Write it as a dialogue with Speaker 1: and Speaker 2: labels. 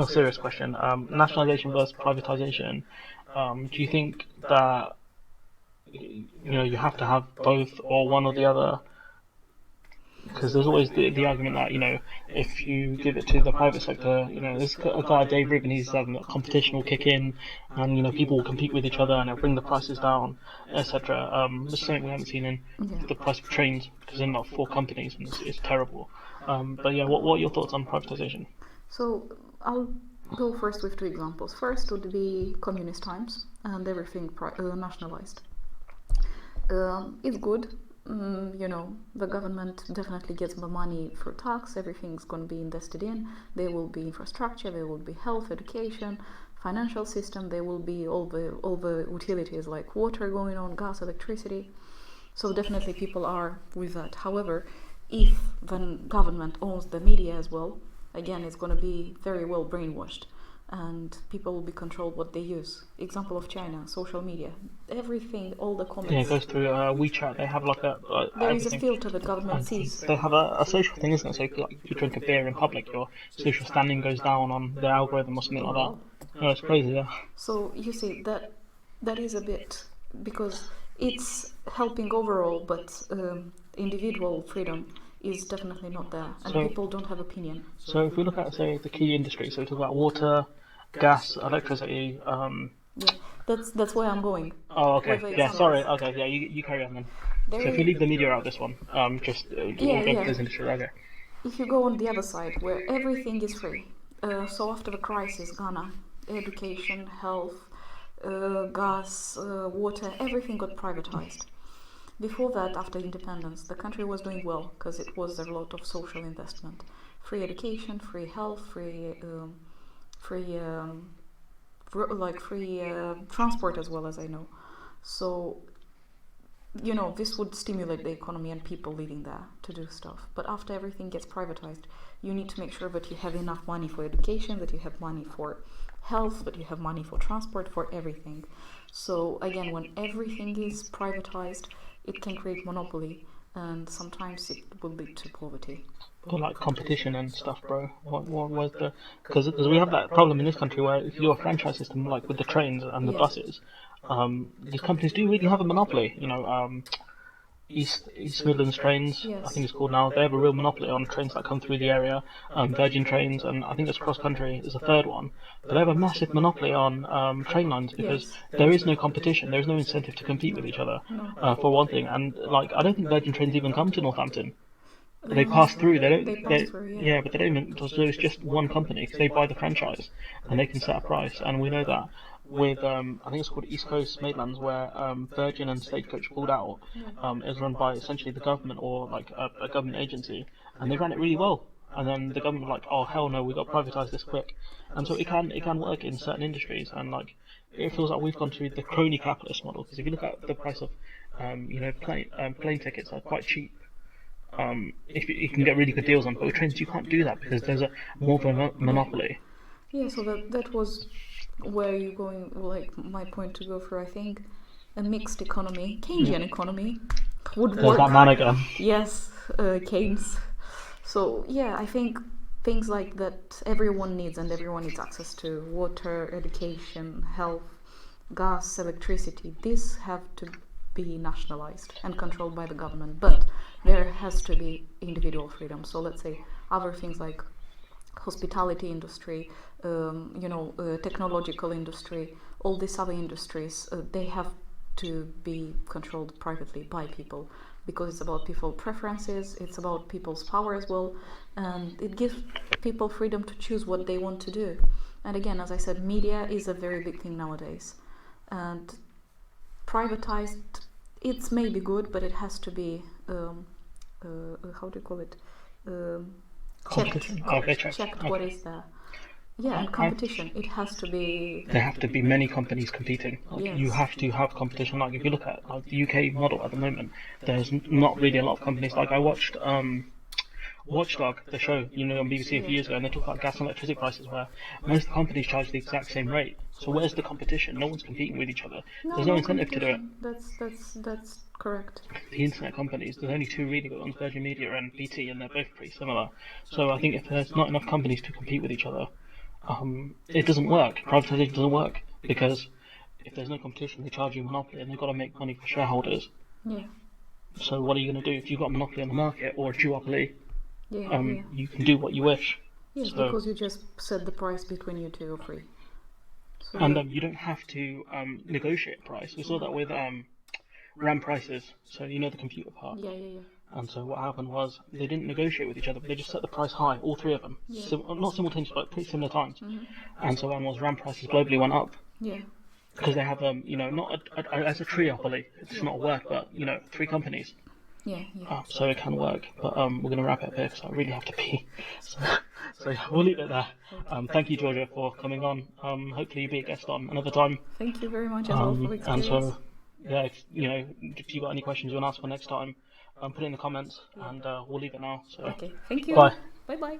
Speaker 1: A serious question. Nationalisation versus privatisation. Do you think that you have to have both or one or the other? Because there's always the argument that if you give it to the private sector, there's a guy Dave Rubin, he's that competition will kick in, and people will compete with each other and it'll bring the prices down, etc. This is something we haven't seen in
Speaker 2: Yeah.
Speaker 1: the price of trains because they're not four companies and it's terrible. But yeah, what are your thoughts on privatisation?
Speaker 2: So I'll go first with two examples. First would be communist times and everything nationalized. It's good. The government definitely gets more money for tax. Everything's going to be invested in. There will be infrastructure. There will be health, education, financial system. There will be all the utilities like water going on, gas, electricity. So definitely people are with that. However, if the government owns the media as well, again, it's going to be very well brainwashed, and people will be controlled what they use. Example of China, social media, everything, all the comments.
Speaker 1: Yeah, it goes through WeChat. They have like
Speaker 2: There is a
Speaker 1: everything.
Speaker 2: filter that government
Speaker 1: And
Speaker 2: sees.
Speaker 1: they have a social thing, isn't it? So like, if you drink a beer in public, your social standing goes down on the algorithm or something like that. No, it's crazy, yeah.
Speaker 2: So you see that is a bit, because it's helping overall, but individual freedom is definitely not there, and
Speaker 1: So-
Speaker 2: people don't have opinion.
Speaker 1: So if we look at, say, the key industries, so we talk about water, gas, electricity.
Speaker 2: Yeah, that's where I'm going.
Speaker 1: Oh, okay.
Speaker 2: With the
Speaker 1: Yeah,
Speaker 2: examples.
Speaker 1: sorry. Okay, yeah, you carry on then.
Speaker 2: There
Speaker 1: So if we
Speaker 2: is-
Speaker 1: leave the media out of this one, just we'll go
Speaker 2: yeah.
Speaker 1: for those industries. Okay.
Speaker 2: If you go on the other side, where everything is free, so after the crisis, Ghana, education, health, gas, water, everything got privatized. Before that, after independence, the country was doing well because it was a lot of social investment, free education, free health, free transport as well, as I know. So this would stimulate the economy and people living there to do stuff. But after everything gets privatized, you need to make sure that you have enough money for education, that you have money for health, that you have money for transport, for everything. So again, when everything is privatized, it can create monopoly, and sometimes it will lead to poverty.
Speaker 1: Or like competition and stuff, bro. What was the? Because we have that problem in this country where if you do a franchise system, like with the trains and the
Speaker 2: Yes.
Speaker 1: buses, these companies do really have a monopoly. East Midlands Trains,
Speaker 2: Yes.
Speaker 1: I think it's called now. They have a real monopoly on trains that come through the area. Virgin Trains, and I think it's Cross Country is the third one. But they have a massive monopoly on train lines because
Speaker 2: Yes.
Speaker 1: there is no competition. There is no incentive to compete with each other. For one thing, and like I don't think Virgin Trains even come to Northampton. They pass through. They don't.
Speaker 2: They pass through, yeah.
Speaker 1: Yeah, but they don't even. So it's just one company because they buy the franchise and they can set a price. And we know that with I think it's called East Coast Maitlands, where Virgin and Stagecoach pulled out. Is run by essentially the government or like a government agency, and they ran it really well. And then the government were like, oh hell no, we got to privatise this quick. And so it can work in certain industries, and like it feels like we've gone to the crony capitalist model. Because if you look at the price of plane tickets are quite cheap. If you can get really good deals on, but with trains you can't do that because there's a more of a monopoly.
Speaker 2: Yeah, so that was where you're going, like my point to go through. I think a mixed economy, Keynesian economy, would
Speaker 1: There's
Speaker 2: work.
Speaker 1: that man again.
Speaker 2: Yes, Keynes. So yeah, I think things like that everyone needs, and everyone needs access to water, education, health, gas, electricity. These have to be nationalized and controlled by the government, but there has to be individual freedom. So let's say other things like hospitality industry, technological industry, all these other industries, they have to be controlled privately by people, because it's about people preferences, it's about people's power as well, and it gives people freedom to choose what they want to do. And again, as I said, media is a very big thing nowadays, and privatized, it's maybe good, but it has to be how do you call it,
Speaker 1: Competition. Okay, checked.
Speaker 2: checked what is there. Yeah, and competition, it has to be.
Speaker 1: There have to be many companies competing. Like,
Speaker 2: Yes.
Speaker 1: You have to have competition. Like if you look at like, the UK model at the moment, there's not really a lot of companies. Like I watched Watchdog, the show, on BBC a few years ago, and they talk about gas and electricity prices, where most companies charge the exact same rate. So where's the competition? No one's competing with each other. There's no incentive to do it.
Speaker 2: competition. That's correct.
Speaker 1: The internet companies, there's only two really good ones, Virgin Media and BT, and they're both pretty similar. So I think if there's not enough companies to compete with each other, it doesn't work. Privatisation doesn't work because if there's no competition, they charge you a monopoly, and they've got to make money for shareholders.
Speaker 2: Yeah.
Speaker 1: So what are you going to do if you've got a monopoly on the market or a duopoly?
Speaker 2: Yeah. Yeah.
Speaker 1: You can do what you wish.
Speaker 2: Yes,
Speaker 1: So,
Speaker 2: because you just set the price between you two or free. So
Speaker 1: and you don't have to negotiate price. We saw that with RAM prices. So you know the computer part.
Speaker 2: yeah, yeah, yeah.
Speaker 1: And so what happened was they didn't negotiate with each other, but they just set the price high, all three of them,
Speaker 2: Yeah.
Speaker 1: not simultaneously, but pretty similar times.
Speaker 2: Mm-hmm.
Speaker 1: And so when was RAM prices globally went up
Speaker 2: Yeah.
Speaker 1: because they have not as a triopoly, it's not a word, but three companies.
Speaker 2: Yeah. Yeah.
Speaker 1: So it can work. But we're going to wrap it up here because I really have to pee. So yeah, we'll leave it there. Thank you, Georgia, for coming on. Hopefully you'll be a guest on another time.
Speaker 2: Thank you very much as well for the
Speaker 1: And
Speaker 2: experience.
Speaker 1: so yeah, if you got any questions you want to ask for next time, put it in the comments, and we'll leave it now. So
Speaker 2: Okay, thank you.
Speaker 1: bye.
Speaker 2: Bye bye.